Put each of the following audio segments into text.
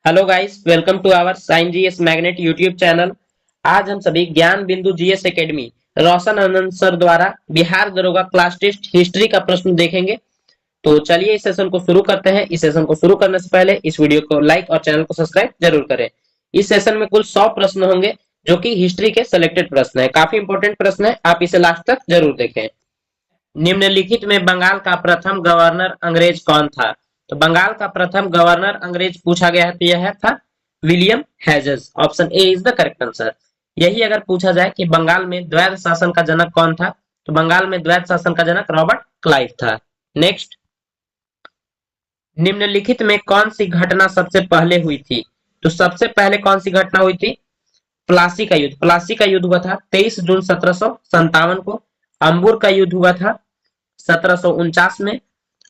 Hello guys, welcome to our sign GS magnet YouTube channel. आज हम सभी Gyan Bindu GS academy Roshan Anand sir द्वारा बिहार दरोगा क्लास टेस्ट हिस्ट्री का प्रश्न देखेंगे। तो चलिए इस सेशन को शुरू करते हैं। इस सेशन को शुरू करने से पहले इस वीडियो को लाइक और चैनल को सब्सक्राइब जरूर करें। इस सेशन में कुल 100 प्रश्न होंगे जो कि हिस्ट्री के सिलेक्टेड प्रश्न है। काफी इंपॉर्टेंट प्रश्न है, आप इसे लास्ट तक जरूर देखें। निम्नलिखित में बंगाल का प्रथम गवर्नर अंग्रेज कौन था? तो बंगाल का प्रथम गवर्नर अंग्रेज पूछा गया है तो यह था William hedges. Option A is the correct answer. यही अगर पूछा जाए कि बंगाल में द्वैध शासन का जनक कौन था, तो बंगाल में द्वैध शासन का जनक रॉबर्ट क्लाइव था। नेक्स्ट, निम्नलिखित में कौन सी घटना सबसे पहले हुई थी? तो सबसे पहले कौन सी घटना हुई थी? प्लासी का युद्ध। प्लासी का युद्ध हुआ था 23 जून 1757 को। अंबुर का युद्ध हुआ था 1749 में।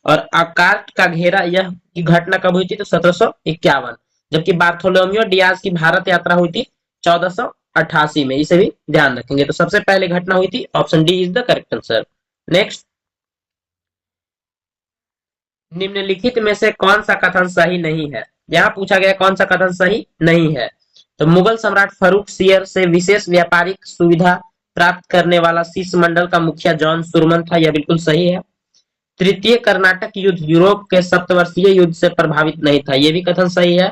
और अकार्ट का घेरा, यह घटना कब हुई थी? तो 1751। जबकि बार्थोलोमियो डियाज की भारत यात्रा हुई थी 1488 में। इसे भी ध्यान रखेंगे। तो सबसे पहले घटना हुई थी, option D is the correct answer. Next, निम्नलिखित में से कौन सा कथन सही नहीं है? यहाँ पूछा गया कौन सा कथन सही नहीं है। तो मुगल सम्राट फारूक सियर से विशेष व्यापारिक सुविधा प्राप्त करने वाला शिष्टमंडल का मुखिया जॉन सुरमन था, यह बिल्कुल सही है। तृतीय कर्नाटक युद्ध यूरोप के सप्तवर्षीय युद्ध से प्रभावित नहीं था, यह भी कथन सही है।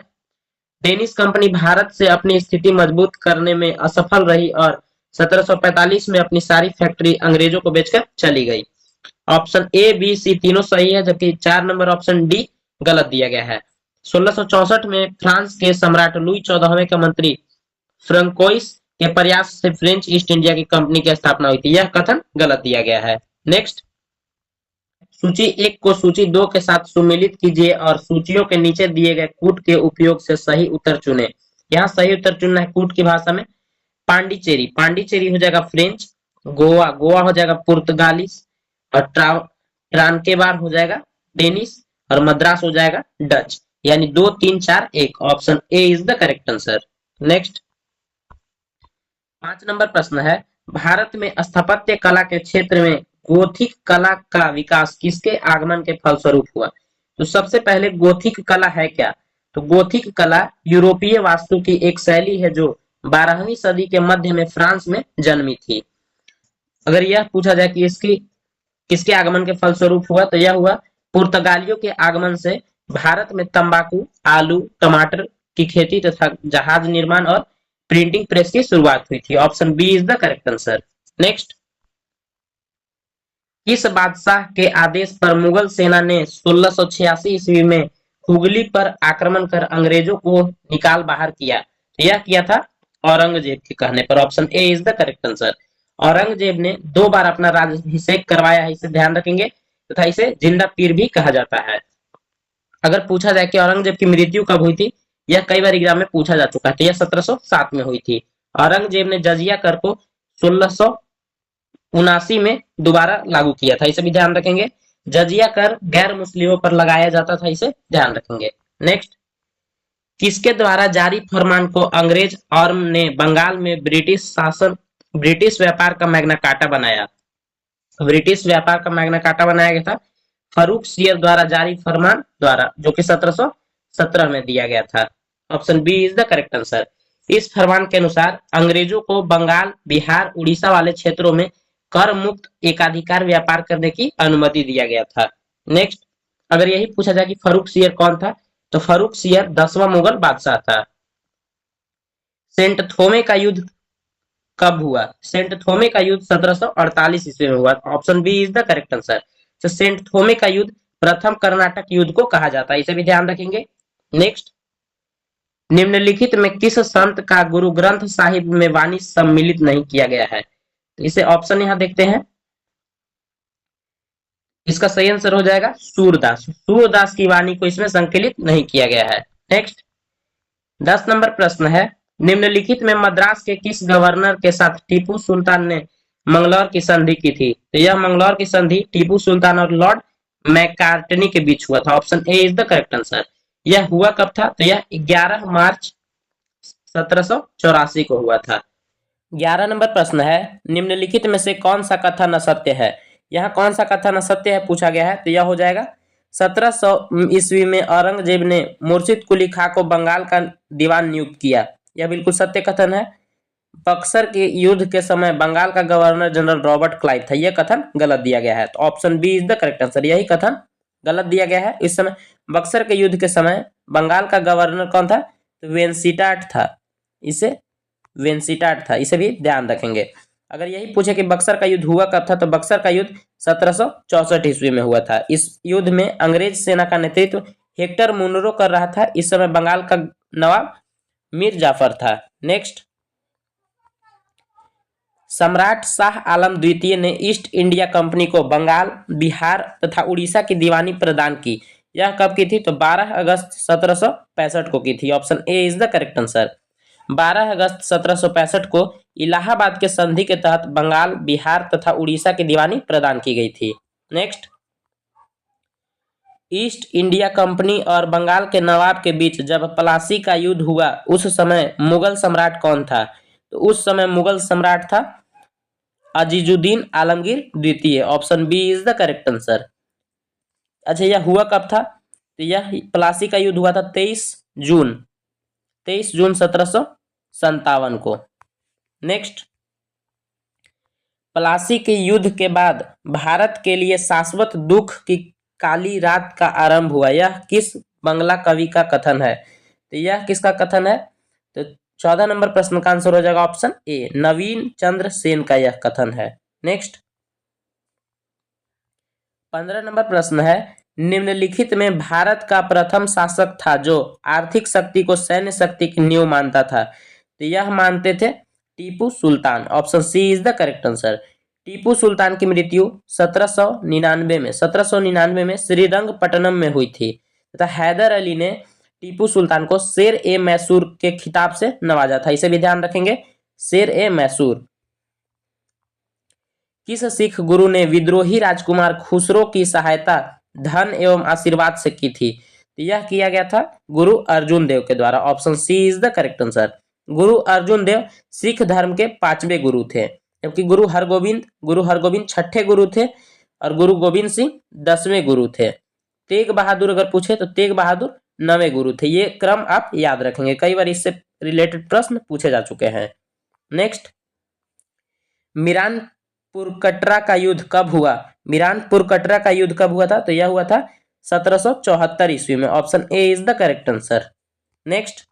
डेनिश कंपनी भारत से अपनी स्थिति मजबूत करने में असफल रही और 1745 में अपनी सारी फैक्ट्री अंग्रेजों को बेचकर चली गई। ऑप्शन ए बी सी तीनों सही है, जबकि 4 नंबर ऑप्शन डी गलत दिया गया है। 1664 में फ्रांस के सम्राट लुई 14वें के मंत्री फ्रांकोइस के प्रयास से फ्रेंच ईस्ट इंडिया की कंपनी की स्थापना हुई थी, यह कथन गलत दिया गया है। नेक्स्ट, सूची 1 को सूची 2 के साथ सुमेलित कीजिए और सूचियों के नीचे दिए गए कूट के उपयोग से सही उत्तर चुने। यहाँ सही उत्तर चुनना है कूट की भाषा में। पांडिचेरी, पांडिचेरी हो जाएगा फ्रेंच। गोवा, गोवा हो जाएगा पुर्तगालीस। और ट्रांकेबार हो जाएगा डेनिश। और मद्रास हो जाएगा डच। यानी 2 3 4 1, option A is the correct answer. Next, 5 number प्रश्न है, भारत में स्थापत्य कला के क्षेत्र में गोथिक कला का विकास किसके आगमन के फलस्वरूप हुआ? तो सबसे पहले गोथिक कला है क्या? तो गोथिक कला यूरोपीय वास्तु की एक शैली है जो 12वीं सदी के मध्य में फ्रांस में जन्मी थी। अगर यह पूछा जाए कि इसकी किसके आगमन के फलस्वरूप हुआ, तो यह हुआ पुर्तगालियों के आगमन से भारत में तंबाकू, आलू, टमाटर की खेती तथा जहाज निर्माण और प्रिंटिंग प्रेस की शुरुआत हुई थी। Option B is the correct answer. Next, किस बादशाह के आदेश पर मुगल सेना ने 1686 ईस्वी में हुगली पर आक्रमण कर अंग्रेजों को निकाल बाहर किया? यह किया था औरंगजेब के कहने पर। Option A is the correct answer. Aurangzeb ने 2 बार अपना राज्याभिषेक करवाया है, इसे ध्यान रखेंगे, तथा इसे जिंदा पीर भी कहा जाता है। अगर पूछा जाए कि औरंगजेब की मृत्यु कब हुई थी, यह कई बार एग्जाम में पूछा जा चुका है। तो यह 1707 में हुई थी। औरंगजेब ने जजिया कर को 1679 में दोबारा लागू किया था, इसे भी ध्यान रखेंगे। जजिया कर गैर मुस्लिमों पर लगाया जाता था, इसे ध्यान रखेंगे। नेक्स्ट, किसके द्वारा जारी फरमान को अंग्रेज और ने बंगाल में ब्रिटिश व्यापार का मैग्ना कार्टा बनाया? ब्रिटिश व्यापार का मैग्ना कार्टा बनाया गया था फारूक सियर द्वारा जारी फरमान द्वारा, जो कि 1717 में दिया गया था। Option B is the correct answer. इस फरमान के अनुसार अंग्रेजों को बंगाल, बिहार, उड़ीसा वाले क्षेत्रों में कर मुक्त एकाधिकार व्यापार करने की अनुमति दिया गया था। नेक्स्ट, अगर यही पूछा जाए कि फारूक सियर कौन था, तो फारूक सियर 10वां मुगल बादशाह था। सेंट थोमे का युद्ध कब हुआ? सेंट थोमे का युद्ध 1748 ईस्वी में हुआ। Option B is the correct answer. तो सेंट थोमे का युद्ध प्रथम कर्नाटक युद्ध को कहा जाता है, इसे भी ध्यान रखेंगे। नेक्स्ट, निम्नलिखित में किस संत का गुरु ग्रंथ साहिब में वाणी सम्मिलित नहीं किया गया है? तो इसे ऑप्शन यहां देखते हैं। इसका सही आंसर हो जाएगा सूरदास। सूरदास की वाणी को इसमें संकलित नहीं किया गया है। नेक्स्ट, 10 नंबर प्रश्न है, निम्नलिखित में मद्रास के किस गवर्नर के साथ टीपू सुल्तान ने मंगलौर की संधि की थी? तो यह मंगलौर की संधि टीपू सुल्तान और लॉर्ड मैकार्टनी के बीच हुआ था। Option A is the correct answer. यह हुआ कब था? तो यह 11 मार्च 1784 को हुआ था। 11 नंबर प्रश्न है, निम्नलिखित में से कौन सा कथन असत्य है? यहाँ कौन सा कथन असत्य है पूछा गया है, तो यह हो जाएगा 1700 ईस्वी में औरंगजेब ने मुर्शिद कुली खां को बंगाल का दीवान नियुक्त किया। यह बिल्कुल सत्य कथन है। बक्सर के युद्ध के समय बंगाल का गवर्नर जनरल रॉबर्ट क्लाइव था। यह कथन गलत दिया गया है, तो option B is the correct answer. यही कथन गलत दिया गया है। इस समय बक्सर के युद्ध के समय बंगाल का गवर्नर कौन था? तो वेंसीटाट था। इसे वेंसीटाट था, इसे भी ध्यान रखेंगे। अगर यही पूछे कि बक्सर का युद्ध हुआ कब था, तो बक्सर का युद्ध 1764 ईस्वी में हुआ था। इस युद्ध में अंग्रेज सेना का नेतृत्व हेक्टर मुनरो कर रहा था। इस समय बंगाल का नवाब मीर जाफर था। नेक्स्ट, सम्राट शाह आलम द्वितीय ने ईस्ट इंडिया कंपनी को बंगाल, बिहार तथा उड़ीसा की दीवानी प्रदान की। यह कब की थी? तो 12 अगस्त 1765 को की थी। Option A is the correct answer. 12 अगस्त 1765 को इलाहाबाद के संधि के तहत बंगाल, बिहार तथा उड़ीसा की दीवानी प्रदान की गई थी। नेक्स्ट, ईस्ट इंडिया कंपनी और बंगाल के नवाब के बीच जब प्लासी का युद्ध हुआ, उस समय मुगल सम्राट कौन था? तो उस समय मुगल सम्राट था अजीजुद्दीन आलमगीर द्वितीय। Option B is the correct answer. अच्छा, यह हुआ कब था? तो यह प्लासी का युद्ध हुआ था 23 जून 1757 को। नेक्स्ट, प्लासी के युद्ध के बाद भारत के लिए शाश्वत दुख की काली रात का आरंभ हुआ। यह किस बंगला कवि का कथन है? तो यह किसका कथन है? तो 14 नंबर प्रश्न का आंसर हो जाएगा ऑप्शन ए, नवीन चंद्र सेन का यह कथन है। नेक्स्ट, 15 नंबर प्रश्न है, निम्नलिखित में भारत का प्रथम शासक था जो आर्थिक शक्ति को सैन्य शक्ति की नींव मानता था। तो यह मानते थे Tipu Sultan. Option C is the correct answer. Tipu Sultan की मृत्यु 1799 में श्रीरंगपट्टनम में हुई थी तथा हैदर अली ने टीपू सुल्तान को शेर ए मैसूर के खिताब से नवाजा था। इसे भी ध्यान रखेंगे, शेर ए मैसूर। किस सिख गुरु ने विद्रोही राजकुमार खुसरो की सहायता धन एवं आशीर्वाद से की थी? तो यह किया गया था गुरु अर्जुन देव के द्वारा। Option C is the correct answer. Guru Arjun देव सिख धर्म के 5वें गुरु थे, जबकि गुरु हरगोविंद 6ठे गुरु थे और गुरु गोविंद सिंह 10वें गुरु थे। तेग बहादुर अगर पूछे तो तेग बहादुर 9वें गुरु थे। ये क्रम आप याद रखेंगे, कई बार इससे रिलेटेड प्रश्न पूछे जा चुके हैं। नेक्स्ट, मिरानपुर कटरा का युद्ध कब हुआ? मिरानपुर कटरा का युद्ध कब हुआ था? तो यह हुआ था 1774 ईस्वी में। Option A is the correct answer. Next,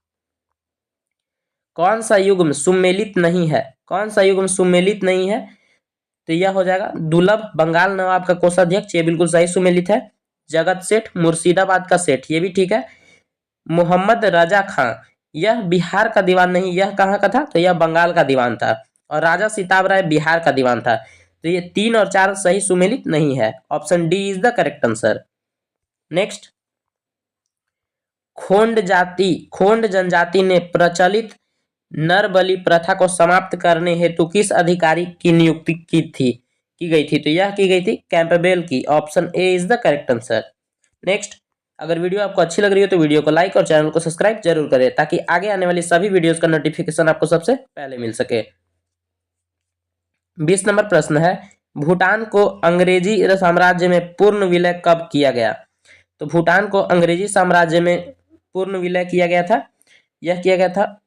कौन सा युग्म सुमेलित नहीं है? कौन सा युग्म सुमेलित नहीं है? तो यह हो जाएगा दुर्लभ बंगाल नवाब का कोषाध्यक्ष, ये बिल्कुल सही सुमेलित है। जगत सेठ मुर्शिदाबाद का सेठ, ये भी ठीक है। मोहम्मद रजा खां, यह बिहार का दीवान नहीं, यह कहाँ का था? तो यह बंगाल का दीवान था। और राजा सिताब राय बिहार का दीवान था। तो ये 3 और 4 सही सुमेलित नहीं है। Option D is the correct answer. Next, Khond जनजाति ने प्रचलित नर बलि प्रथा को समाप्त करने हेतु किस अधिकारी की नियुक्ति की गई थी? तो यह की गई थी कैंपबेल की। Option A is the correct answer. Next, अगर वीडियो आपको अच्छी लग रही हो तो वीडियो को लाइक और चैनल को सब्सक्राइब जरूर करें ताकि आगे आने वाली सभी वीडियोस का नोटिफिकेशन आपको सबसे पहले मिल सके। 20 नंबर प्रश्न है, भूटान को अंग्रेजी साम्राज्य में पूर्ण विलय कब किया गया? तो भूटान को अंग्रेजी साम्राज्य में पूर्ण विलय किया गया था, यह किया गया था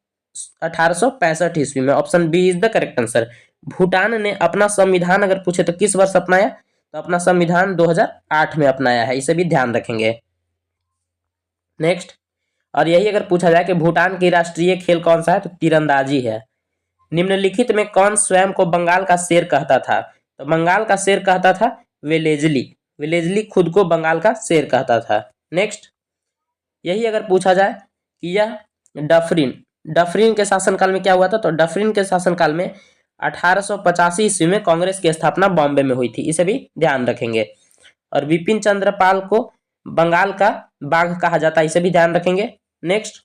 1865 ईस्वी में। Option B is the correct answer. Bhutan ने अपना संविधान अगर पूछे तो किस वर्ष अपनाया? तो अपना संविधान 2008 में अपनाया है, इसे भी ध्यान रखेंगे। नेक्स्ट, और यही अगर पूछा जाए कि भूटान की राष्ट्रीय खेल कौन सा है? तो तीरंदाजी है। निम्नलिखित में कौन स्वयं को बंगाल का शेर कहता था? तो बंगाल का शेर कहता था वेलेजली खुद को बंगाल का शेर कहता था। नेक्स्ट, यही अगर पूछा जाए कि यह डफरिन के शासनकाल में क्या हुआ था? तो डफरिन के शासनकाल में 1885 ईस्वी में कांग्रेस की स्थापना बॉम्बे में हुई थी, इसे भी ध्यान रखेंगे। और विपिन चंद्र पाल को बंगाल का बाघ कहा जाता है, इसे भी ध्यान रखेंगे। नेक्स्ट,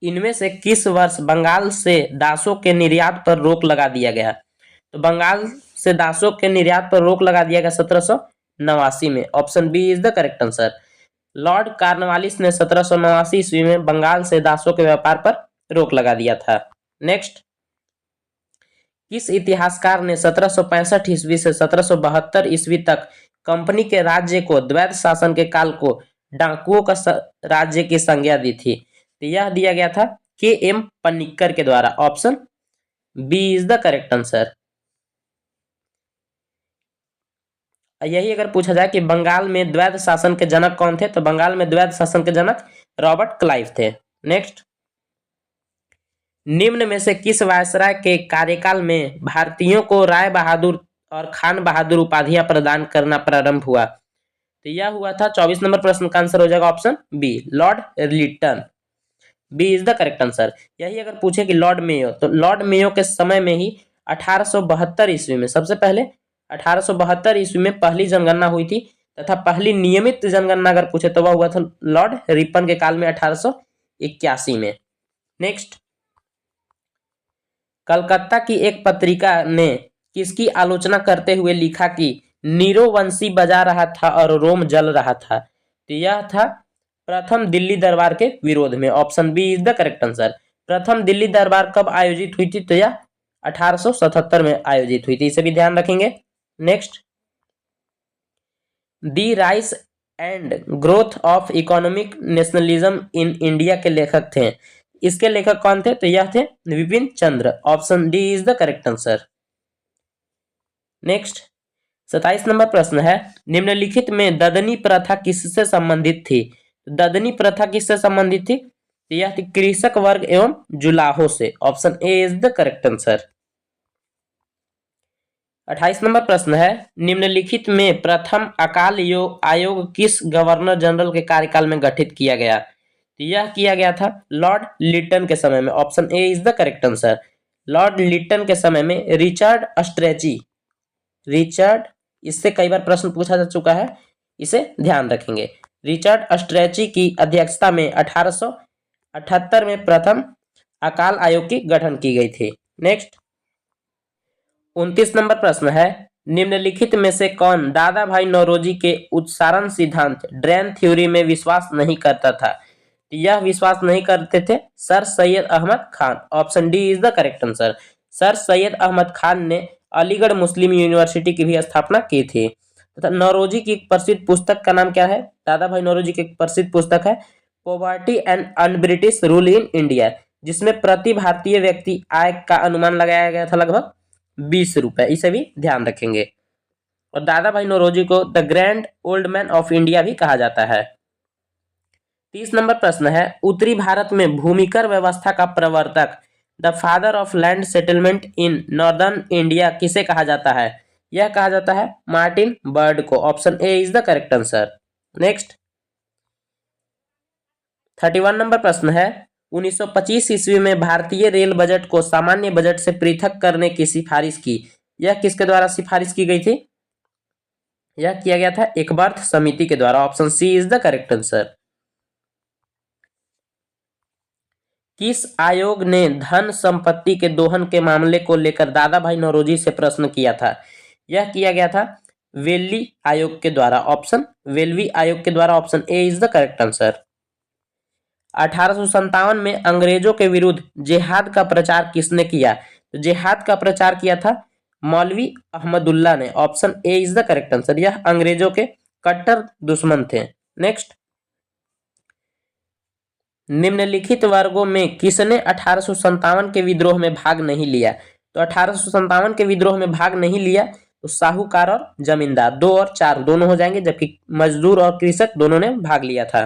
इनमें से किस वर्ष बंगाल से दासों के निर्यात पर रोक लगा दिया गया? तो बंगाल से दासों के निर्यात पर रोक लगा दिया गया 1789 में। Option B is the correct answer. Lord Cornwallis ने 1789 ईस्वी में बंगाल से दासों के व्यापार पर रोक लगा दिया था। नेक्स्ट, किस इतिहासकार ने 1765 ईस्वी से 1772 ईस्वी तक कंपनी के राज्य को द्वैध शासन के काल को डाकुओं का राज्य की संज्ञा दी थी? तो यह दिया गया था के एम पन्निक्कर के द्वारा। Option B is the correct answer. यही अगर पूछा जाए कि बंगाल में द्वैध शासन के जनक कौन थे, तो बंगाल में द्वैध शासन के जनक रॉबर्ट क्लाइव थे। नेक्स्ट, निम्न में से किस वायसराय के कार्यकाल में भारतीयों को राय बहादुर और खान बहादुर उपाधियां प्रदान करना प्रारंभ हुआ? तो यह हुआ था 24 नंबर प्रश्न का आंसर हो जाएगा option B, lord Lytton. B is the correct answer. यही अगर पूछे कि लॉर्ड मेयो, तो लॉर्ड मेयो के समय में ही 1872 ईस्वी में, सबसे पहले 1872 ईस्वी में पहली जनगणना हुई थी, तथा पहली नियमित जनगणना अगर पूछे तो वह हुआ था लॉर्ड रिपन के काल में 1881 में। नेक्स्ट, कलकत्ता की एक पत्रिका ने किसकी आलोचना करते हुए लिखा कि नीरो वंशी बजा रहा था और रोम जल रहा था? तो यह था प्रथम दिल्ली दरबार के विरोध में। Option B is the correct answer. प्रथम दिल्ली दरबार कब आयोजित हुई थी? तो यह 1877 में आयोजित हुई थी, इसे भी ध्यान रखेंगे। Next, the rice and growth of economic nationalism in India के लेखक थे, इसके लेखक कौन थे? तो यह थे Vipin Chandra. Option D is the correct answer. Next, 27 number प्रश्न है, निम्नलिखित में ददनी प्रथा किससे संबंधित थी? ददनी प्रथा किससे संबंधित थी? तो यह थी कृषक वर्ग एवं जुलाहों से। Option A is the correct answer. 28 number प्रश्न है, निम्नलिखित में प्रथम अकाल आयोग किस गवर्नर जनरल के कार्यकाल में गठित किया गया? तो यह किया गया था लॉर्ड लिटन के समय में। Option A is the correct answer. Lord Lytton के समय में रिचर्ड, इससे कई बार प्रश्न पूछा जा चुका है, इसे ध्यान रखेंगे। रिचर्ड अस्ट्रेची की अध्यक्षता में 1878 में प्रथम अकाल आयोग की गठन की गई थी। नेक्स्ट, 29 नंबर प्रश्न है, निम्नलिखित में से कौन दादा भाई नौरोजी के उत्सारण सिद्धांत ड्रेन थ्योरी में विश्वास नहीं करता था? यह विश्वास नहीं करते थे sir Syed Ahmad Khan. Option D is the correct answer. Sir Syed Ahmad Khan ने अलीगढ़ मुस्लिम यूनिवर्सिटी की भी स्थापना की थी। तथा नौरोजी की एक प्रसिद्ध पुस्तक का नाम क्या है? दादा भाई नौरोजी की एक प्रसिद्ध पुस्तक है poverty and un British rule in India, जिसमें प्रति भारतीय व्यक्ति आय का अनुमान लगाया गया था लगभग 20 रुपए, इसे भी ध्यान रखेंगे। और दादा भाई नौरोजी को the grand old man of India भी कहा जाता है। 30 नंबर प्रश्न है, उत्तरी भारत में भूमिकर व्यवस्था का प्रवर्तक the father of land settlement in northern India किसे कहा जाता है? यह कहा जाता है मार्टिन बर्ड को। Option A is the correct answer. Next, 31 number प्रश्न है, 1925 ईस्वी में भारतीय रेल बजट को सामान्य बजट से पृथक करने की सिफारिश की, यह किसके द्वारा सिफारिश की गई थी? यह किया गया था एकबर्थ समिति के द्वारा। Option C is the correct answer. किस आयोग ने धन संपत्ति के दोहन के मामले को लेकर दादा भाई नौरोजी से प्रश्न किया था? यह किया गया था वेल्ली आयोग के द्वारा। ऑप्शन वेल्वी आयोग के द्वारा। Option A is the correct answer. 1857 में अंग्रेजों के विरुद्ध जिहाद का प्रचार किसने किया? तो जिहाद का प्रचार किया था मौलवी अहमदुल्ला ने। Option A is the correct answer. यह अंग्रेजों के कट्टर दुश्मन थे। नेक्स्ट, निम्नलिखित वर्गों में किसने 1857 के विद्रोह में भाग नहीं लिया? तो 1857 के विद्रोह में भाग नहीं लिया तो साहूकार और जमींदार, 2 और 4 दोनों हो जाएंगे, जबकि मजदूर और कृषक दोनों ने भाग लिया था।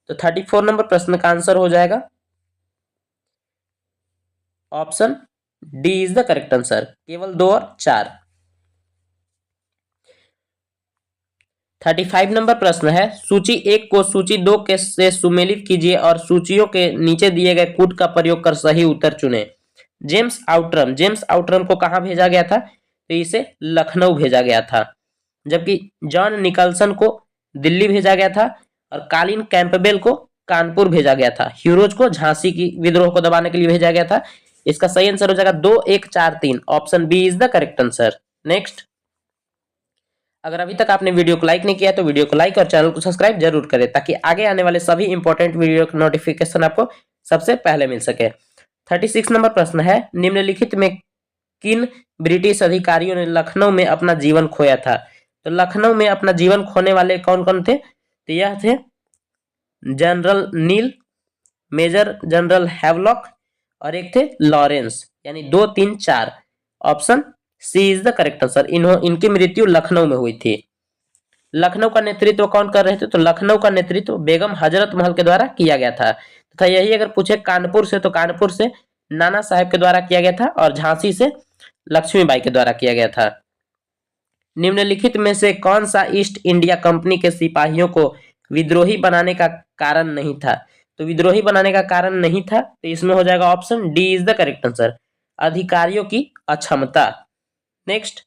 तो 34 नंबर प्रश्न का आंसर हो जाएगा option D is the correct answer, केवल 2 और 4। 35 नंबर प्रश्न है, सूची 1 को सूची 2 के से सुमेलित कीजिए और सूचियों के नीचे दिए गए कूट का प्रयोग कर सही उत्तर चुने। जेम्स आउट्रम को कहां भेजा गया था? तो इसे लखनऊ भेजा गया था, जबकि जॉन निकलसन को दिल्ली भेजा गया था और कालिन कैंपबेल को कानपुर भेजा गया था। ह्यूरोज को झांसी की विद्रोह को दबाने के लिए भेजा गया था। इसका सही आंसर हो जाएगा 2, 1, 4, 3। Option B is the correct answer. Next, अगर अभी तक आपने वीडियो को लाइक नहीं किया तो वीडियो को लाइक और चैनल को सब्सक्राइब जरूर करें, ताकि आगे आने वाले सभी इंपॉर्टेंट वीडियो का नोटिफिकेशन आपको सबसे पहले मिल सके। 36 नंबर प्रश्न है, निम्नलिखित में किन ब्रिटिश अधिकारियों ने लखनऊ में अपना जीवन खोया था? तो लखनऊ में अपना जीवन खोने वाले कौन कौन थे? तो यह थे general Neill, major general Havelock और एक थे लॉरेंस, यानी 2, 3, 4। Option C is the correct answer. इनकी मृत्यु लखनऊ में हुई थी। लखनऊ का नेतृत्व कौन कर रहे थे? तो लखनऊ का नेतृत्व बेगम हजरत महल के द्वारा किया गया था तथा यही अगर पूछे कानपुर से तो कानपुर से नाना साहेब के द्वारा किया गया था और झांसी से लक्ष्मीबाई के द्वारा किया गया था। निम्नलिखित में से कौन सा ईस्ट इंडिया कंपनी के सिपाहियों को विद्रोही बनाने का कारण नहीं था? तो विद्रोही बनाने का कारण नहीं था तो इसमें हो जाएगा option D is the correct answer, अधिकारियों की अक्षमता। नेक्स्ट,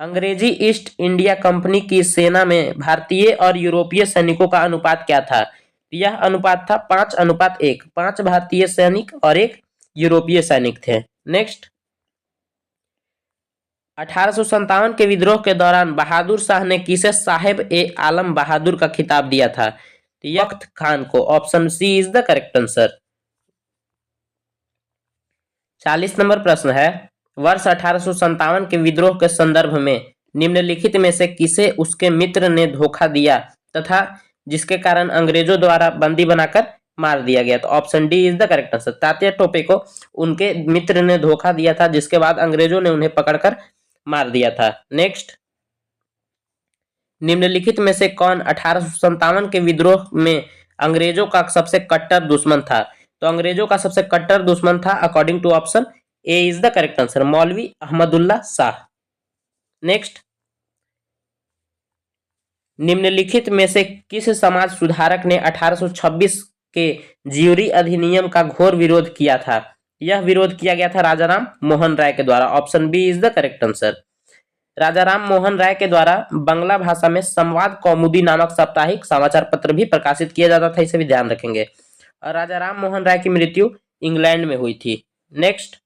अंग्रेजी ईस्ट इंडिया कंपनी की सेना में भारतीय और यूरोपीय सैनिकों का अनुपात क्या था? यह अनुपात था 5:1, 5 भारतीय सैनिक और 1 यूरोपीय सैनिक थे। नेक्स्ट, 1857 के विद्रोह के दौरान बहादुर शाह ने किसे साहेब ए आलम बहादुर का खिताब दिया था? वक्त खान को। Option C is the correct answer. 40 number प्रश्न है, वर्ष 1857 के विद्रोह के संदर्भ में निम्नलिखित में से किसे उसके मित्र ने धोखा दिया तथा जिसके कारण अंग्रेजों द्वारा बंदी बनाकर मार दिया गया? तो option D is the correct answer. Tatya Tope को उनके मित्र ने धोखा दिया था जिसके बाद अंग्रेजों ने उन्हें पकड़कर मार दिया था। नेक्स्ट, निम्नलिखित में से कौन 1857 के विद्रोह में अंग्रेजों का सबसे कट्टर दुश्मन था? तो अंग्रेजों का सबसे कट्टर दुश्मन था according to option A is the correct answer, मौलवी अहमदुल्ला शाह। नेक्स्ट, निम्नलिखित में से किस समाज सुधारक ने 1826 के ज्यूरी अधिनियम का घोर विरोध किया था? यह विरोध किया गया था राजाराम मोहन राय के द्वारा। Option B is the correct answer. Rajaram Mohan Roy के द्वारा बांग्ला भाषा में संवाद कौमुदी नामक साप्ताहिक समाचार पत्र भी प्रकाशित किया जाता था, इसे भी ध्यान रखेंगे। और राजाराम मोहन राय की मृत्यु इंग्लैंड में हुई थी। नेक्स्ट,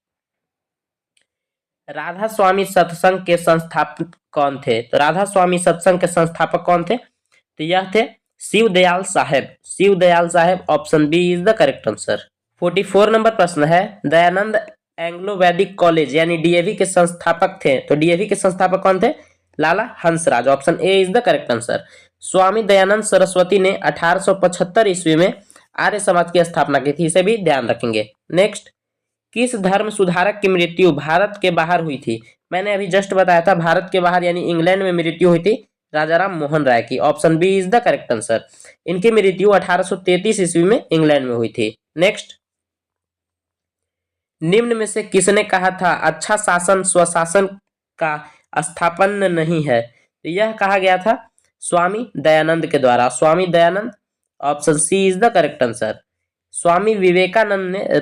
राधा स्वामी सत्संग के संस्थापक कौन थे? तो राधा स्वामी सत्संग के संस्थापक कौन थे? तो यह थे Shivdayal Saheb. Shivdayal Saheb, option B is the correct answer. 44 number प्रश्न है, दयानंद एंग्लो वैदिक कॉलेज यानी डीएवी के संस्थापक थे। तो डीएवी के संस्थापक कौन थे? Lala Hansraj. Option A is the correct answer. Swami Dayanand Saraswati ने 1875 ईस्वी में आर्य समाज की स्थापना की थी, इसे भी ध्यान रखेंगे। नेक्स्ट, किस धर्म सुधारक की मृत्यु भारत के बाहर हुई थी? मैंने अभी जस्ट बताया था भारत के बाहर यानी इंग्लैंड में मृत्यु हुई थी राजाराम मोहन राय की। Option B is the correct answer. इनकी मृत्यु 1833 ईस्वी में इंग्लैंड में हुई थी। नेक्स्ट, निम्न में से किसने कहा था अच्छा शासन स्वशासन का स्थापन नहीं है? तो यह कहा गया था स्वामी दयानंद के द्वारा। Swami Dayanand, option C is the correct answer. Swami Vivekananda ने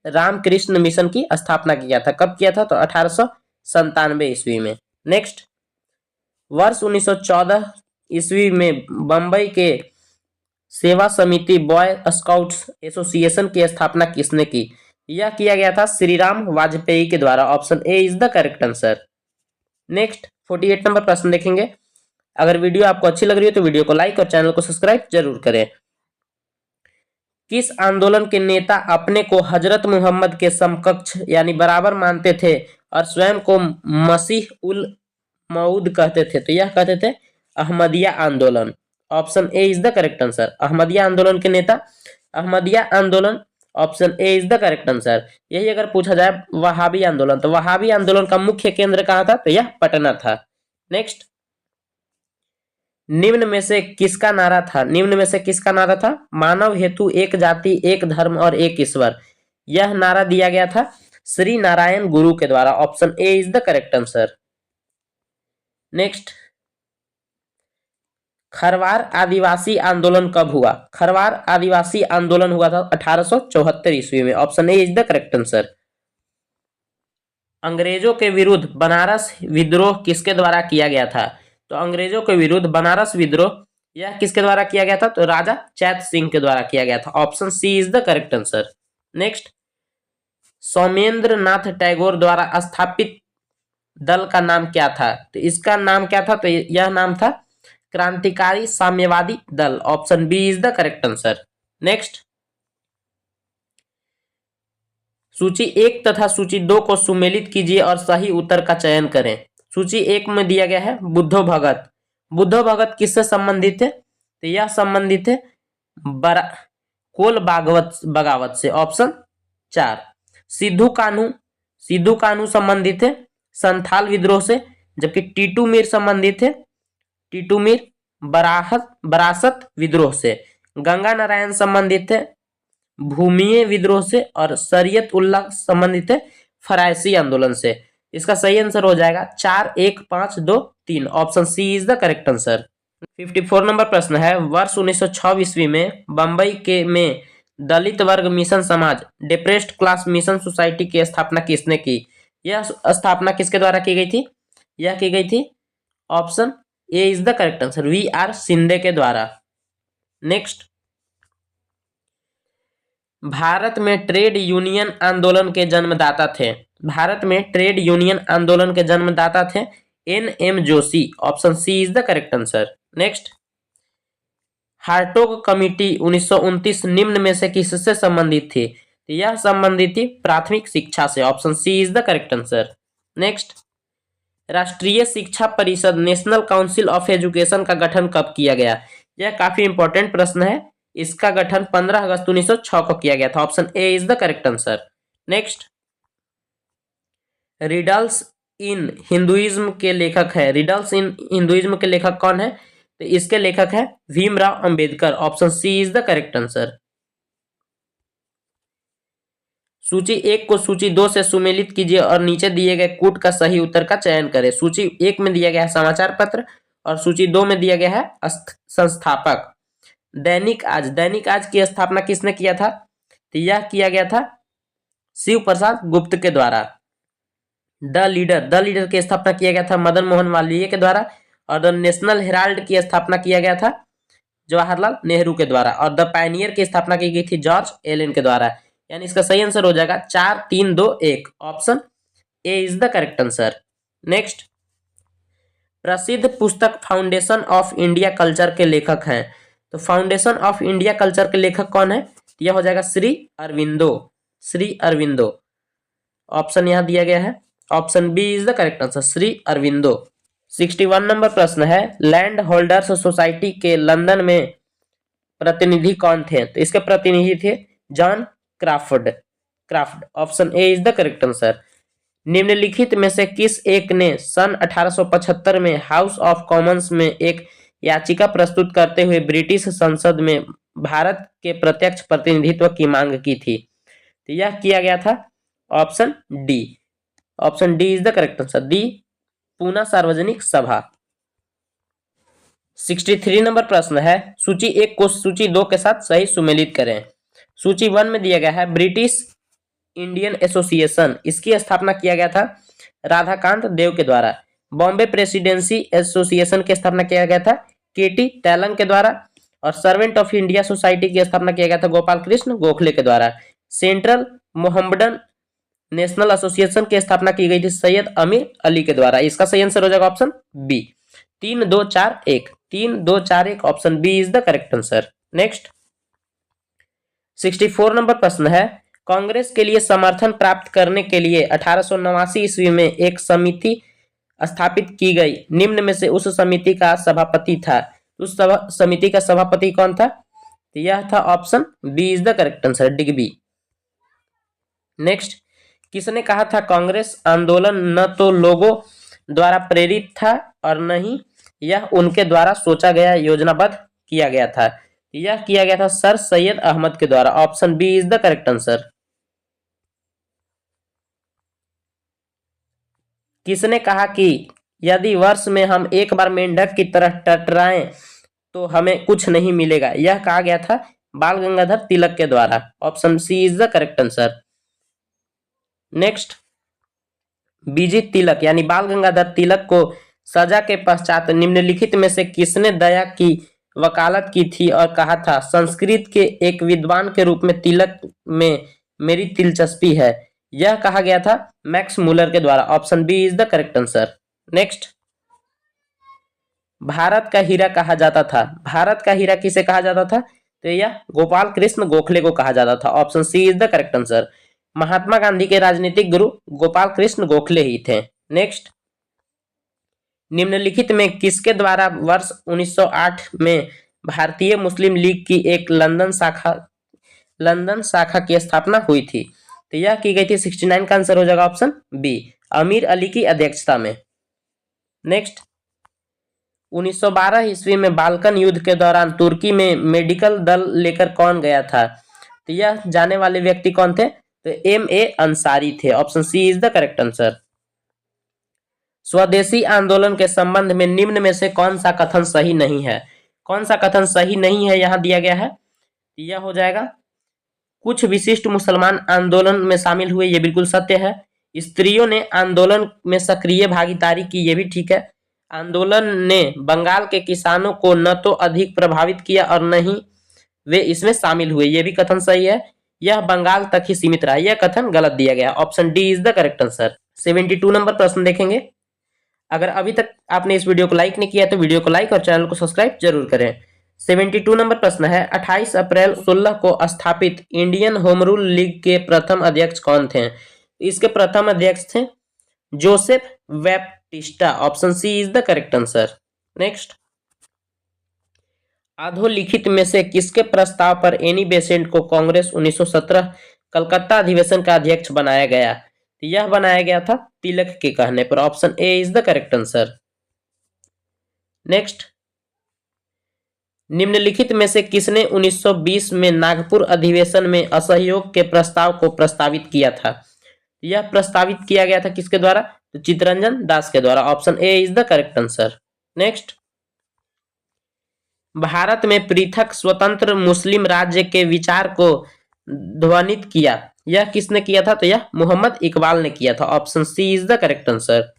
रामकृष्ण मिशन की स्थापना किया था। कब किया था? तो 1897 ईस्वी में। नेक्स्ट, वर्ष 1914 ईस्वी में बंबई के सेवा समिति बॉय स्काउट्स एसोसिएशन की स्थापना किसने की? यह किया गया था श्रीराम वाजपेयी के द्वारा। Option A is the correct answer. Next, 48 number प्रश्न देखेंगे। अगर वीडियो आपको अच्छी लग रही है तो वीडियो को लाइक और चैनल को सब्सक्राइब जरूर करें। किस आंदोलन के नेता अपने को हजरत मोहम्मद के समकक्ष यानी बराबर मानते थे और स्वयं को मसीह उल मऊद कहते थे? तो यह कहते थे अहमदिया आंदोलन। Option A is the correct answer. Ahmadiyya आंदोलन के नेता अहमदिया आंदोलन, option A is the correct answer. यही अगर पूछा जाए वहाबी आंदोलन, तो वहाबी आंदोलन का मुख्य केंद्र कहाँ था? तो यह पटना था। नेक्स्ट, निम्न में से किसका नारा था? निम्न में से किसका नारा था? मानव हेतु एक जाति एक धर्म और एक ईश्वर। यह नारा दिया गया था श्री नारायण गुरु के द्वारा। Option A is the correct answer. Next, Kharwar आदिवासी आंदोलन कब हुआ? खरवार आदिवासी आंदोलन हुआ था 1874 ईस्वी में। Option A is the correct answer. अंग्रेजों के विरुद्ध बनारस विद्रोह किसके द्वारा किया गया था? तो अंग्रेजों के विरुद्ध बनारस विद्रोह यह किसके द्वारा किया गया था? तो राजा चैत सिंह के द्वारा किया गया था। Option C is the correct answer. Next, Saumyendra Nath Tagore द्वारा स्थापित दल का नाम क्या था? तो इसका नाम क्या था? तो यह नाम था क्रांतिकारी साम्यवादी दल। Option B is the correct answer. Next, सूची 1 तथा सूची 2 को सुमेलित कीजिए और सही उत्तर का चयन करें। सूची 1 में दिया गया है बुद्धो भगत। बुद्धो भगत किससे संबंधित है? तो यह संबंधित है कोल बगावत से, ऑप्शन 4। सिद्धू कान्हू, सिद्धू कान्हू संबंधित है संथाल विद्रोह से, जबकि टीटू मीर संबंधित है टीटू मीर बरासत विद्रोह से। गंगा नारायण संबंधित है भूमिये विद्रोह से, और शरीयत उल्लाह संबंधित है फरायसी आंदोलन से। इसका सही आंसर हो जाएगा 4, 1, 5, 2, 3, option C is the correct answer. 54 number प्रश्न है, वर्ष 1906 ईस्वी में बंबई के में दलित वर्ग मिशन समाज डिप्रेस्ड क्लास मिशन सोसाइटी की स्थापना किसने की? यह स्थापना किसके द्वारा की गई थी? यह की गई थी, option A is the correct answer, V R Shinde के द्वारा। नेक्स्ट, भारत में ट्रेड यूनियन आंदोलन के जन्मदाता थे। भारत में ट्रेड यूनियन आंदोलन के जन्मदाता थे N M. Joshi, option C is the correct answer. Next, Hartog committee 1929 निम्न में से किससे संबंधित थी? तो यह संबंधित थी प्राथमिक शिक्षा से, option C is the correct answer. Next, राष्ट्रीय शिक्षा परिषद नेशनल काउंसिल ऑफ एजुकेशन का गठन कब किया गया? यह काफी इंपॉर्टेंट प्रश्न है। इसका गठन 15 अगस्त 1906 को किया गया था, option A is the correct answer. Next, riddles in Hinduism के लेखक है, रिडल्स इन हिंदुइज्म के लेखक कौन है? तो इसके लेखक है Bhimrao Ambedkar, option C is the correct answer. सूची 1 को सूची 2 से सुमेलित कीजिए और नीचे दिए गए कूट का सही उत्तर का चयन करें। सूची 1 में दिया गया है समाचार पत्र और सूची 2 में दिया गया है संस्थापक। दैनिक आज, दैनिक आज की स्थापना किसने किया था? तो यह किया गया था शिव प्रसाद गुप्त के द्वारा। द लीडर की स्थापना किया गया था मदन मोहन मालवीय के द्वारा, और द नेशनल हेराल्ड की स्थापना किया गया था जवाहरलाल नेहरू के द्वारा, और द पायनियर की स्थापना की गई थी जॉर्ज एलन के द्वारा। यानी इसका सही आंसर हो जाएगा 4, 3, 2, 1, option A is the correct answer. Next, प्रसिद्ध पुस्तक फाउंडेशन ऑफ इंडिया कल्चर के लेखक हैं। तो फाउंडेशन ऑफ इंडिया कल्चर के लेखक कौन है? यह हो जाएगा श्री अरविंदो, श्री अरविंदो, ऑप्शन यहां दिया गया है, option B is the correct answer, Shri Aurobindo. 61 number प्रश्न है, लैंड होल्डर्स सोसाइटी के लंदन में प्रतिनिधि कौन थे? तो इसके प्रतिनिधि थे John Crawford, option A is the correct answer. निम्नलिखित में से किस एक ने सन 1875 में हाउस ऑफ कॉमन्स में एक याचिका प्रस्तुत करते हुए ब्रिटिश संसद में भारत के प्रत्यक्ष प्रतिनिधित्व की मांग की थी? तो यह किया गया था option D, option D is the correct answer, the Poona Sarvajanik Sabha. 63 number प्रश्न है, सूची 1 को सूची 2 के साथ सही सुमेलित करें। सूची 1 में दिया गया है ब्रिटिश इंडियन एसोसिएशन, इसकी स्थापना किया गया था राधाकांत देव के द्वारा। बॉम्बे प्रेसिडेंसी एसोसिएशन की स्थापना किया गया था केटी टैलंग के द्वारा, और सर्वेंट ऑफ इंडिया सोसाइटी की स्थापना किया गया था गोपाल कृष्ण गोखले के द्वारा। सेंट्रल मोहम्मडन नेशनल एसोसिएशन की स्थापना की गई थी सैयद अमीर अली के द्वारा। इसका सही आंसर हो जाएगा option B, 3, 2, 4, 1, 3, 2, 4, 1, option B is the correct answer. Next, 64 number प्रश्न है, कांग्रेस के लिए समर्थन प्राप्त करने के लिए 1889 ईस्वी में एक समिति स्थापित की गई, निम्न में से उस समिति का सभापति था, उस समिति का सभापति कौन था? तो यह था option B is the correct answer, Digby. Next, किसने कहा था कांग्रेस आंदोलन न तो लोगों द्वारा प्रेरित था और न ही यह उनके द्वारा सोचा गया योजनाबद्ध किया गया था? यह किया गया था सर सैयद अहमद के द्वारा, option B is the correct answer. किसने कहा कि यदि वर्ष में हम एक बार मेंढक की तरह टटराएं तो हमें कुछ नहीं मिलेगा? यह कहा गया था बाल गंगाधर तिलक के द्वारा, option C is the correct answer. Next, B G Tilak यानी बाल गंगाधर तिलक को सजा के पश्चात निम्नलिखित में से किसने दया की वकालत की थी और कहा था संस्कृत के एक विद्वान के रूप में तिलक में मेरी दिलचस्पी है? यह कहा गया था मैक्स मुलर के द्वारा, option B is the correct answer. Next, Bharat का हीरा कहा जाता था, भारत का हीरा किसे कहा जाता था? तो यह गोपाल कृष्ण गोखले को कहा जाता था, option C is the correct answer. Mahatma Gandhi के राजनीतिक गुरु गोपाल कृष्ण गोखले ही थे। नेक्स्ट, निम्नलिखित में किसके द्वारा वर्ष 1908 में भारतीय मुस्लिम लीग की एक लंदन शाखा की स्थापना हुई थी? तो यह की गई थी 69 का आंसर हो जाएगा ऑप्शन बी, अमीर अली की अध्यक्षता में। नेक्स्ट, 1912 ईस्वी में बाल्कन युद्ध के दौरान तुर्की में मेडिकल दल लेकर कौन गया था? तो यह जाने वाले व्यक्ति कौन थे? तो M.A. अंसारी थे। Option C is the correct answer. Swadeshi आंदोलन के संबंध में निम्न में से कौन सा कथन सही नहीं है? कौन सा कथन सही नहीं है यहां दिया गया है? यह हो जाएगा कुछ विशिष्ट मुसलमान आंदोलन में शामिल हुए, ये बिल्कुल सत्य है। स्त्रियों ने आंदोलन में सक्रिय भागीदारी की, ये भी ठीक है। आंदोलन ने बंगाल के किसानों को न तो अधिक प्रभावित किया और न ही वे इसमें शामिल हुए, ये भी कथन सही है। यह बंगाल तक ही सीमित रहा, यह कथन गलत दिया गया। Option D is the correct answer. 72 number प्रश्न देखेंगे। अगर अभी तक आपने इस वीडियो को लाइक नहीं किया तो वीडियो को लाइक और चैनल को सब्सक्राइब जरूर करें। 72 नंबर प्रश्न है, 28 अप्रैल 16 को स्थापित इंडियन होम रूल लीग के प्रथम अध्यक्ष कौन थे? इसके प्रथम अध्यक्ष थे Joseph Baptista. Option C is the correct answer. Next, अधोलिखित में से किसके प्रस्ताव पर एनी बेसेंट को कांग्रेस 1917 कलकत्ता अधिवेशन का अध्यक्ष बनाया गया? यह बनाया गया था तिलक के कहने पर। Option A is the correct answer. Next, निम्नलिखित में से किसने 1920 में नागपुर अधिवेशन में असहयोग के प्रस्ताव को प्रस्तावित किया था? यह प्रस्तावित किया गया था किसके द्वारा? तो चित्तरंजन दास के द्वारा। Option A is the correct answer. Next, Bharat में पृथक स्वतंत्र मुस्लिम राज्य के विचार को ध्वनित किया, यह किसने किया था? तो यह मोहम्मद इकबाल ने किया था। Option C is the correct answer.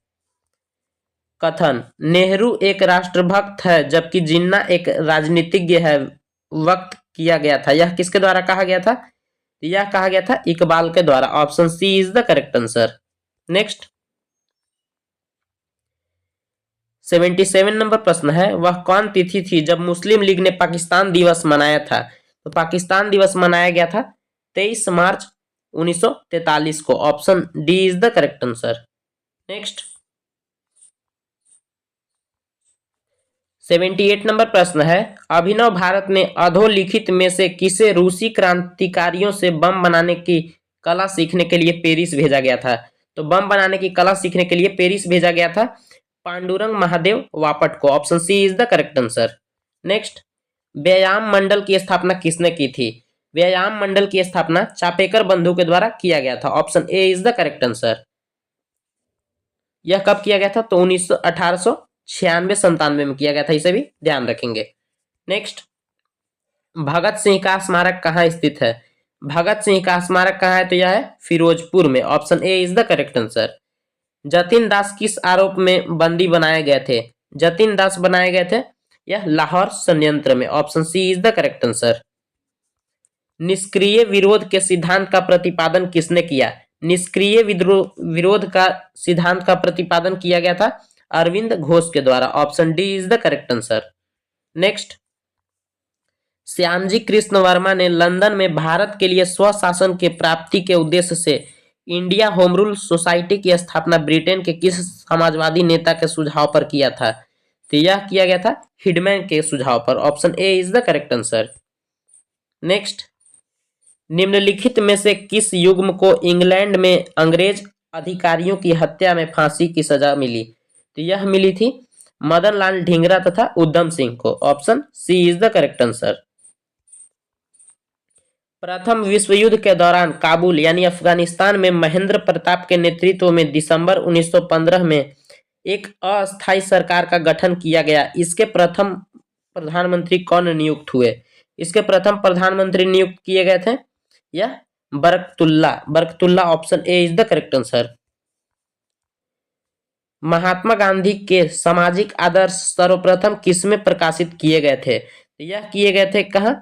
कथन, नेहरू एक राष्ट्रभक्त है जबकि जिन्ना एक राजनीतिज्ञ है, वक्त किया गया था, यह किसके द्वारा कहा गया था? यह कहा गया था इकबाल के द्वारा। Option C is the correct answer. Next, 77 number प्रश्न है, वह कौन तिथि थी जब मुस्लिम लीग ने पाकिस्तान दिवस मनाया था? तो पाकिस्तान दिवस मनाया गया था 23 मार्च 1943 को। Option D is the correct answer. Next, 78 number प्रश्न है, अभिनव भारत ने अधोलिखित में से किसे रूसी क्रांतिकारियों से बम बनाने की कला सीखने के लिए पेरिस भेजा गया था? तो बम बनाने की कला सीखने के लिए पेरिस भेजा गया था पांडुरंग महादेव वापट को। Option C is the correct answer. Next, व्यायाम मंडल की स्थापना किसने की थी? व्यायाम मंडल की स्थापना चापेकर बंधु के द्वारा किया गया था। Option A is the correct answer. यह कब किया गया था? तो 1896-97 में किया गया था, इसे भी ध्यान रखेंगे। नेक्स्ट, भगत सिंह का स्मारक कहाँ स्थित है? भगत सिंह का स्मारक कहाँ है? तो यह है फिरोजपुर में। Option A is the correct answer. Jatin Das किस आरोप में बंदी बनाए गए थे? जतिन दास बनाए गए थे यह लाहौर संयंत्र में। Option C is the correct answer. निष्क्रिय विरोध के सिद्धांत का प्रतिपादन किसने किया? निष्क्रिय विरोध का सिद्धांत का प्रतिपादन किया गया था अरविंद घोष के द्वारा। Option D is the correct answer. Next, Shyamji Krishna Verma ने लंदन में भारत के लिए स्वशासन के प्राप्ति के उद्देश्य से इंडिया होम रूल सोसाइटी की स्थापना ब्रिटेन के किस समाजवादी नेता के सुझाव पर किया था? तो यह किया गया था हिडमैन के सुझाव पर। Option A is the correct answer. Next, निम्नलिखित में से किस युग्म को इंग्लैंड में अंग्रेज अधिकारियों की हत्या में फांसी की सजा मिली? तो यह मिली थी मदन लाल ढींगरा तथा उधम सिंह को। Option C is the correct answer. प्रथम विश्व युद्ध के दौरान काबुल यानी अफगानिस्तान में महेंद्र प्रताप के नेतृत्व में दिसंबर 1915 में एक अस्थायी सरकार का गठन किया गया। इसके प्रथम प्रधानमंत्री कौन नियुक्त हुए? इसके प्रथम प्रधानमंत्री नियुक्त किए गए थे यह Barkatullah. Option A is the correct answer. Mahatma Gandhi के सामाजिक आदर्श सर्वप्रथम किसमें प्रकाशित किए गए थे? तो यह किए गए थे कहाँ?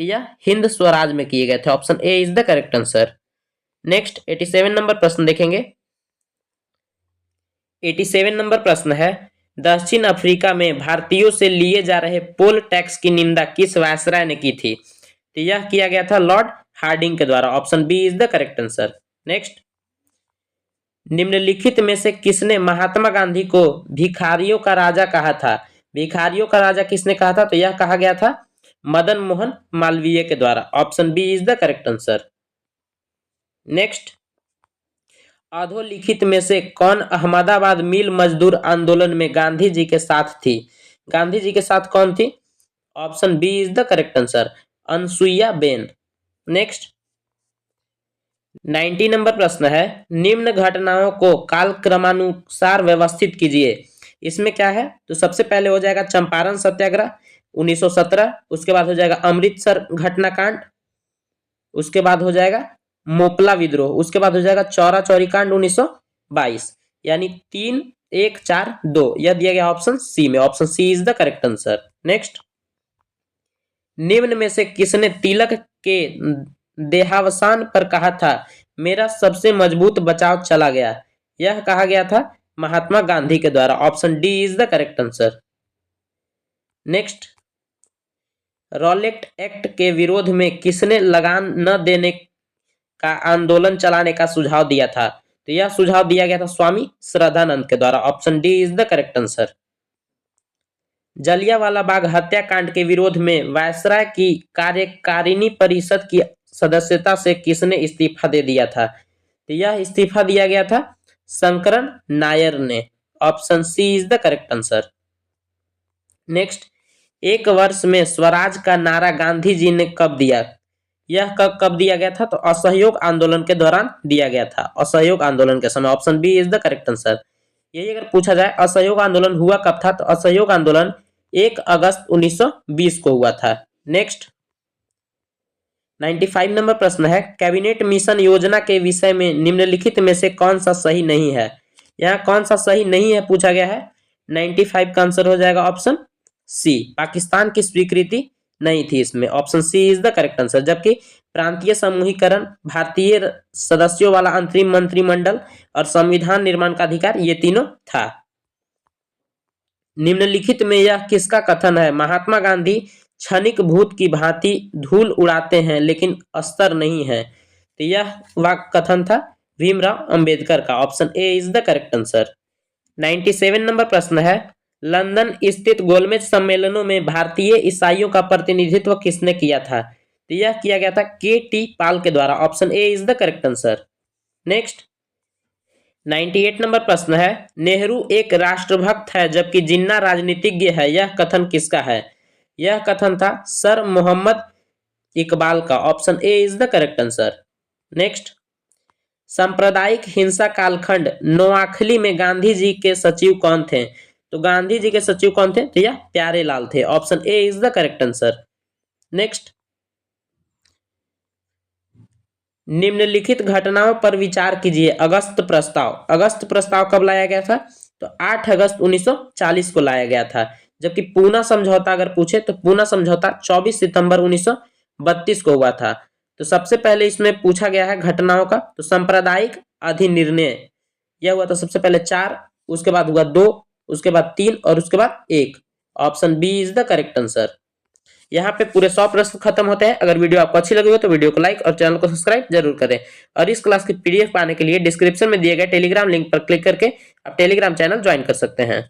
तो यह हिंद स्वराज में किए गए थे। Option A is the correct answer. Next, 87 number प्रश्न देखेंगे। 87 नंबर प्रश्न है, दक्षिण अफ्रीका में भारतीयों से लिए जा रहे पोल टैक्स की निंदा किस वायसराय ने की थी? तो यह किया गया था लॉर्ड हार्डिंग के द्वारा। Option B is the correct answer. Next, निम्नलिखित में से किसने महात्मा गांधी को भिखारियों का राजा कहा था? भिखारियों का राजा किसने कहा था? तो यह कहा गया था मदन मोहन मालवीय के द्वारा। Option B is the correct answer. Next, अधोलिखित में से कौन अहमदाबाद मिल मजदूर आंदोलन में गांधी जी के साथ थी? गांधी जी के साथ कौन थी? Option B is the correct answer, Anasuya ben. Next, 90 number प्रश्न है, निम्न घटनाओं को कालक्रमानुसार व्यवस्थित कीजिए। इसमें क्या है? तो सबसे पहले हो जाएगा चंपारण सत्याग्रह 1917, उसके बाद हो जाएगा अमृतसर घटनाकांड, उसके बाद हो जाएगा मोपला विद्रोह, उसके बाद हो जाएगा चौरा चौरी कांड 1922। यानी 3, 1, 4, 2 यह दिया गया ऑप्शन सी में। Option C is the correct answer. Next, निम्न में से किसने तिलक के देहावसान पर कहा था मेरा सबसे मजबूत बचाव चला गया? यह कहा गया था महात्मा गांधी के द्वारा। Option D is the correct answer. Next, Rowlatt act के विरोध में किसने लगान न देने का आंदोलन चलाने का सुझाव दिया था? तो यह सुझाव दिया गया था स्वामी श्रद्धानंद के द्वारा। Option D is the correct answer. Jallianwala Bagh हत्याकांड के विरोध में वायसराय की कार्यकारिणी परिषद की सदस्यता से किसने इस्तीफा दे दिया था? तो यह इस्तीफा दिया गया था शंकरन नायर ने। Option C is the correct answer. Next, एक वर्ष में स्वराज का नारा गांधी जी ने कब दिया? यह कब दिया गया था? तो असहयोग आंदोलन के दौरान दिया गया था, असहयोग आंदोलन के समय। Option B is the correct answer. यही अगर पूछा जाए असहयोग आंदोलन हुआ कब था, तो असहयोग आंदोलन 1 अगस्त 1920 को हुआ था। नेक्स्ट, 95 नंबर प्रश्न है, कैबिनेट मिशन योजना के विषय में निम्नलिखित में से कौन सा सही नहीं है? यहाँ कौन सा सही नहीं है पूछा गया है। 95 का आंसर हो जाएगा ऑप्शन सी, पाकिस्तान की स्वीकृति नहीं थी इसमें। Option C is the correct answer. जबकि प्रांतीय समूहीकरण, भारतीय सदस्यों वाला अंतरिम मंत्रिमंडल और संविधान निर्माण का अधिकार, ये तीनों था। निम्नलिखित में यह किसका कथन है? महात्मा गांधी क्षणिक भूत की भांति धूल उड़ाते हैं लेकिन अस्तर नहीं है। तो यह वाक्य कथन था भीमराव अंबेडकर का। Option A is the correct answer. 97 number प्रश्न है, लंदन स्थित गोलमेज सम्मेलनों में भारतीय ईसाइयों का प्रतिनिधित्व किसने किया था? तो यह किया गया था के.टी. पाल के द्वारा। Option A is the correct answer. Next, 98 number प्रश्न है, नेहरू एक राष्ट्रभक्त है जबकि जिन्ना राजनीतिज्ञ है, यह कथन किसका है? यह कथन था सर मोहम्मद इकबाल का। Option A is the correct answer. Next, सांप्रदायिक हिंसा कालखंड नोआखली में गांधी जी के सचिव कौन थे? तो गांधी जी के सचिव कौन थे? तो यह प्यारेलाल थे। Option A is the correct answer. Next, निम्नलिखित घटनाओं पर विचार कीजिए। अगस्त प्रस्ताव, अगस्त प्रस्ताव कब लाया गया था? तो 8 अगस्त 1940 को लाया गया था। जबकि पूना समझौता अगर पूछे तो पूना समझौता 24 सितंबर 1932 को हुआ था। तो सबसे पहले इसमें पूछा गया है घटनाओं का, तो सांप्रदायिक अधिनिर्णय यह हुआ था सबसे पहले 4, उसके बाद हुआ 2, उसके बाद 3 और उसके बाद 1। Option B is the correct answer. यहाँ पे पूरे 100 प्रश्न खत्म होते हैं। अगर वीडियो आपको अच्छी लगी हो तो वीडियो को लाइक और चैनल को सब्सक्राइब जरूर करें। और इस क्लास की पीडीएफ पाने के लिए डिस्क्रिप्शन में दिए गए टेलीग्राम लिंक पर क्लिक करके आप टेलीग्राम चैनल ज्वाइन कर सकते हैं।